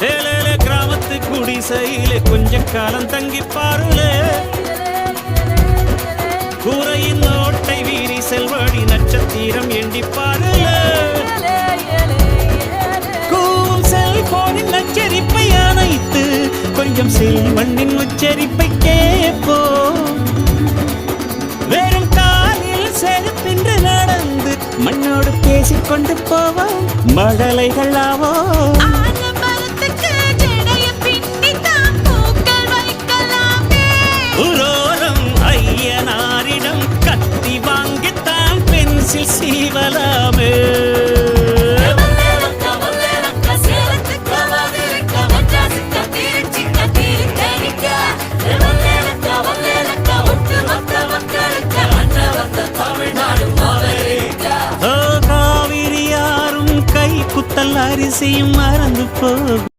ஏழேல கிராமத்து குடிசையிலே கொஞ்ச காலம் தங்கி பாருலே கூரையின் ஓட்டை வீரி செல்வழி நட்சத்திரம் எண்டி பாருலே கூவும் செல்போனின் நச்சரிப்பை அணைத்து கொஞ்சம் செல்வண்ணின் உச்சரிப்பை கேட்போ வெறும் காலில் செருப்பின்று நடந்து மண்ணோடு பேசிக்கொண்டு போவோம் மழலைகள் ஆவோ ஐயனாரிடம் கத்தி வாங்கித்தான் பென்சில் சீவலாமே காவிரி யாரும் கை குத்தல் அரிசியும் மறந்து போ